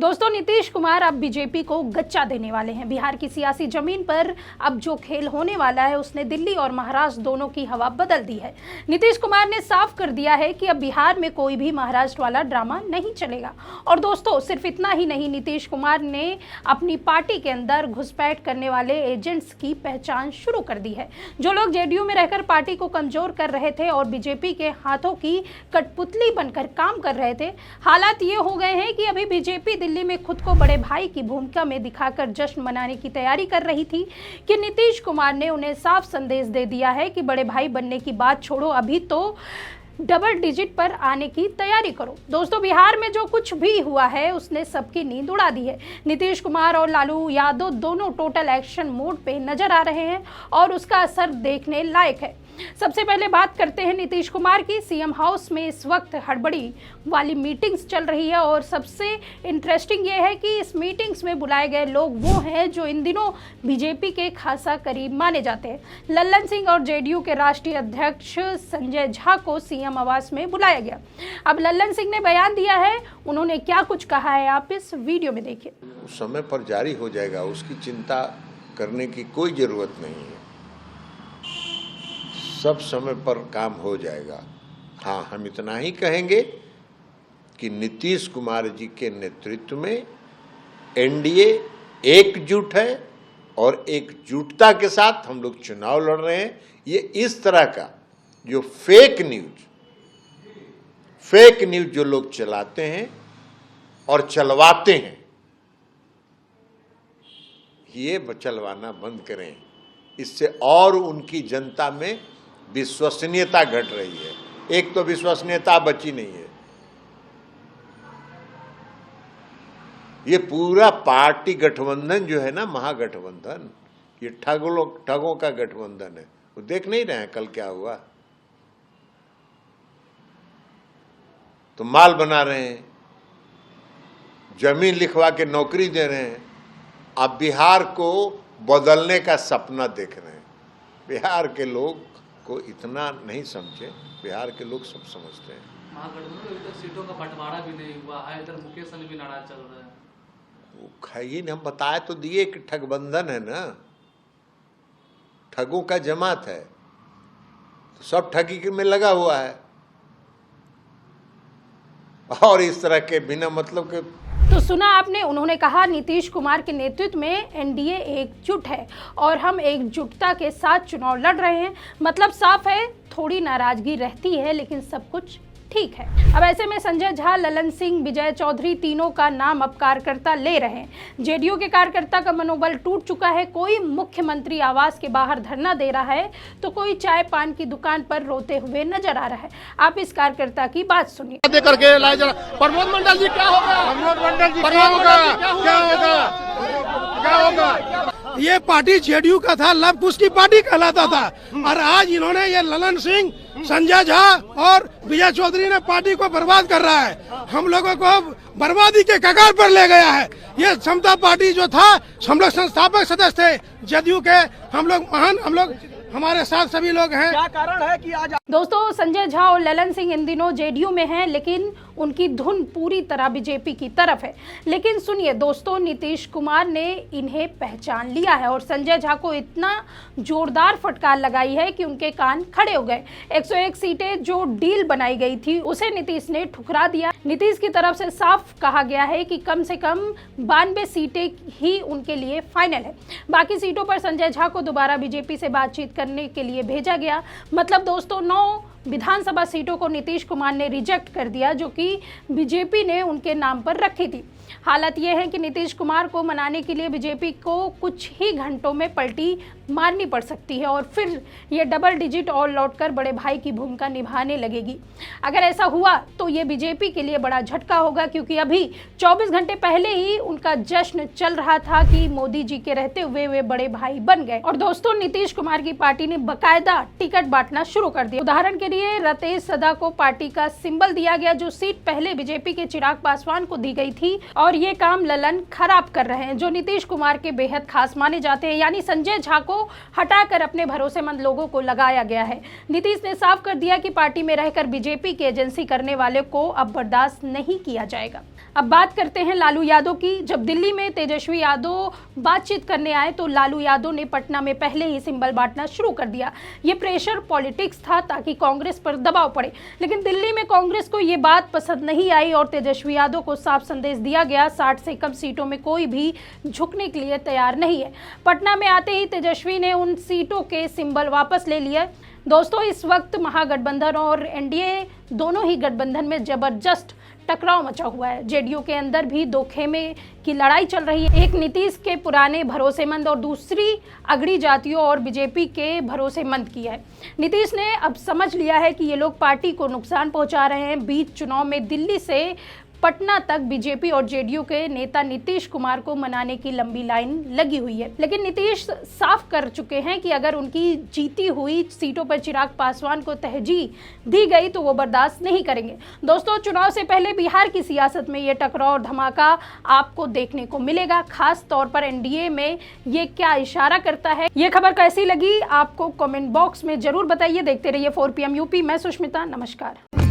दोस्तों, नीतीश कुमार अब बीजेपी को गच्चा देने वाले हैं। बिहार की सियासी जमीन पर अब जो खेल होने वाला है उसने दिल्ली और महाराष्ट्र दोनों की हवा बदल दी है। नीतीश कुमार ने साफ कर दिया है कि अब बिहार में कोई भी महाराष्ट्र वाला ड्रामा नहीं चलेगा। और दोस्तों, सिर्फ इतना ही नहीं, नीतीश कुमार ने अपनी पार्टी के अंदर घुसपैठ करने वाले एजेंट्स की पहचान शुरू कर दी है। जो लोग जेडीयू में रहकर पार्टी को कमजोर कर रहे थे और बीजेपी के हाथों की कठपुतली बनकर काम कर रहे थे, हालात ये हो गए हैं कि अभी बीजेपी दिल्ली में खुद को बड़े भाई की भूमिका में दिखाकर जश्न मनाने की तैयारी कर रही थी कि नीतीश कुमार ने उन्हें साफ संदेश दे दिया है कि बड़े भाई बनने की बात छोड़ो, अभी तो डबल डिजिट पर आने की तैयारी करो। दोस्तों, बिहार में जो कुछ भी हुआ है उसने सबकी नींद उड़ा दी है। नीतीश कुमार और लालू यादव दोनों टोटल एक्शन मोड पे नजर आ रहे हैं और उसका असर देखने लायक है। सबसे पहले बात करते हैं नीतीश कुमार की। सीएम हाउस में इस वक्त हड़बड़ी वाली मीटिंग्स चल रही है और सबसे इंटरेस्टिंग ये है कि इस मीटिंग्स में बुलाए गए लोग वो हैं जो इन दिनों बीजेपी के खासा करीब माने जाते हैं। लल्लन सिंह और जेडीयू के राष्ट्रीय अध्यक्ष संजय झा को सीएम आवास में बुलाया गया। अब लल्लन सिंह ने बयान दिया है, उन्होंने क्या कुछ कहा है आप इस वीडियो में देखिए। उस समय पर जारी हो जाएगा, उसकी चिंता करने की कोई जरूरत नहीं है, सब समय पर काम हो जाएगा। हाँ, हम इतना ही कहेंगे कि नीतीश कुमार जी के नेतृत्व में एनडीए एकजुट है और एकजुटता के साथ हम लोग चुनाव लड़ रहे हैं। ये इस तरह का जो फेक न्यूज जो लोग चलाते हैं और चलवाते हैं, ये चलवाना बंद करें। इससे और उनकी जनता में विश्वसनीयता घट रही है। एक तो विश्वसनीयता बची नहीं है। ये पूरा पार्टी गठबंधन जो है ना, महागठबंधन, ये ठगों का गठबंधन है। वो देख नहीं रहे हैं कल क्या हुआ। तो माल बना रहे हैं, जमीन लिखवा के नौकरी दे रहे हैं। अब बिहार को बदलने का सपना देख रहे हैं। बिहार के लोग को इतना नहीं समझे, बिहार के लोग सब समझते हैं। महागठबंधन में तो सीटों का बंटवारा भी नहीं हुआ है, इधर मुकेश सहनी भी नाराज चल रहे हैं। वो खाइए, हम बताए तो दिए कि ठगबंधन है ना, ठगों का जमात है, तो सब ठगी में लगा हुआ है और इस तरह के बिना मतलब के। तो सुना आपने, उन्होंने कहा नीतीश कुमार के नेतृत्व में एनडीए एकजुट है और हम एकजुटता के साथ चुनाव लड़ रहे हैं। मतलब साफ है, थोड़ी नाराजगी रहती है लेकिन सब कुछ ठीक है। अब ऐसे में संजय झा, ललन सिंह, विजय चौधरी तीनों का नाम अब कार्यकर्ता ले रहे हैं। जेडीयू के कार्यकर्ता का मनोबल टूट चुका है। कोई मुख्यमंत्री आवास के बाहर धरना दे रहा है तो कोई चाय पान की दुकान पर रोते हुए नजर आ रहा है। आप इस कार्यकर्ता की बात सुनिए। प्रमोद मंडल जी, क्या होगा? प्रमोद मंडल जी, क्या होगा? ये पार्टी जेडीयू का था, लव कुश की पार्टी कहलाता था, और आज इन्होंने ये ललन सिंह, संजय झा और विजय चौधरी ने पार्टी को बर्बाद कर रहा है। हम लोगों को बर्बादी के कगार पर ले गया है। ये समता पार्टी जो था, हम लोग संस्थापक सदस्य थे जेडीयू के, हम लोग हमारे साथ सभी लोग हैं। क्या कारण है कि आज दोस्तों, संजय झा और ललन सिंह इन दिनों जेडीयू में हैं, लेकिन उनकी धुन पूरी तरह बीजेपी की तरफ है। लेकिन सुनिए दोस्तों, नीतीश कुमार ने इन्हें पहचान लिया है और संजय झा को इतना जोरदार फटकार लगाई है कि उनके कान खड़े हो गए। 101 सीटें जो डील बनाई गई थी उसे नीतीश ने ठुकरा दिया। नीतीश की तरफ से साफ कहा गया है कि कम से कम 92 सीटें ही उनके लिए फाइनल है। बाकी सीटों पर संजय झा को दोबारा बीजेपी से बातचीत करने के लिए भेजा गया। मतलब दोस्तों, 9 विधानसभा सीटों को नीतीश कुमार ने रिजेक्ट कर दिया जो कि बीजेपी ने उनके नाम पर रखी थी। हालत यह है कि नीतीश कुमार को मनाने के लिए बीजेपी को कुछ ही घंटों में पलटी मारनी पड़ सकती है और फिर ये डबल डिजिट और लौटकर बड़े भाई की भूमिका निभाने लगेगी। अगर ऐसा हुआ तो ये बीजेपी के लिए बड़ा झटका होगा, क्योंकि अभी 24 घंटे पहले ही उनका जश्न चल रहा था कि मोदी जी के रहते हुए वे बड़े भाई बन गए। और दोस्तों, नीतीश कुमार की पार्टी ने बकायदा टिकट बांटना शुरू कर दिया। उदाहरण के केंद्रीय रतेश सदा को पार्टी का सिंबल दिया गया, जो सीट पहले बीजेपी के चिराग पासवान को दी गई थी, और ये काम ललन खराब कर रहे हैं, जो नीतीश कुमार के बेहद खास माने जाते हैं। यानी संजय झा को हटाकर अपने भरोसेमंद लोगों को लगाया गया है। नीतीश ने साफ कर दिया कि पार्टी में रहकर बीजेपी की एजेंसी करने वाले को अब बर्दाश्त नहीं किया जाएगा। अब बात करते हैं लालू यादव की। जब दिल्ली में तेजस्वी यादव बातचीत करने आए तो लालू यादव ने पटना में पहले ही सिंबल बांटना शुरू कर दिया। ये प्रेशर पॉलिटिक्स था ताकि कांग्रेस पर दबाव पड़े, लेकिन दिल्ली में कांग्रेस को ये बात पसंद नहीं आई और तेजस्वी यादव को साफ संदेश दिया गया 60 से कम सीटों में कोई भी झुकने के लिए तैयार नहीं है। पटना में आते ही तेजस्वी ने उन सीटों के सिंबल वापस ले लिए। दोस्तों, इस वक्त महागठबंधन और एनडीए दोनों ही गठबंधन में जबरदस्त टकराव मचा हुआ है। जेडीयू के अंदर भी दो खेमे की लड़ाई चल रही है। एक नीतीश के पुराने भरोसेमंद और दूसरी अगड़ी जातियों और बीजेपी के भरोसेमंद की है। नीतीश ने अब समझ लिया है कि ये लोग पार्टी को नुकसान पहुंचा रहे हैं। बीच चुनाव में दिल्ली से पटना तक बीजेपी और जेडीयू के नेता नीतीश कुमार को मनाने की लंबी लाइन लगी हुई है, लेकिन नीतीश साफ कर चुके हैं कि अगर उनकी जीती हुई सीटों पर चिराग पासवान को तरजीह दी गई तो वो बर्दाश्त नहीं करेंगे। दोस्तों, चुनाव से पहले बिहार की सियासत में ये टकराव और धमाका आपको देखने को मिलेगा। खास तौर पर एनडीए में ये क्या इशारा करता है। ये खबर कैसी लगी आपको कमेंट बॉक्स में जरूर बताइए। देखते रहिए 4 PM यूपी। मैं सुष्मिता, नमस्कार।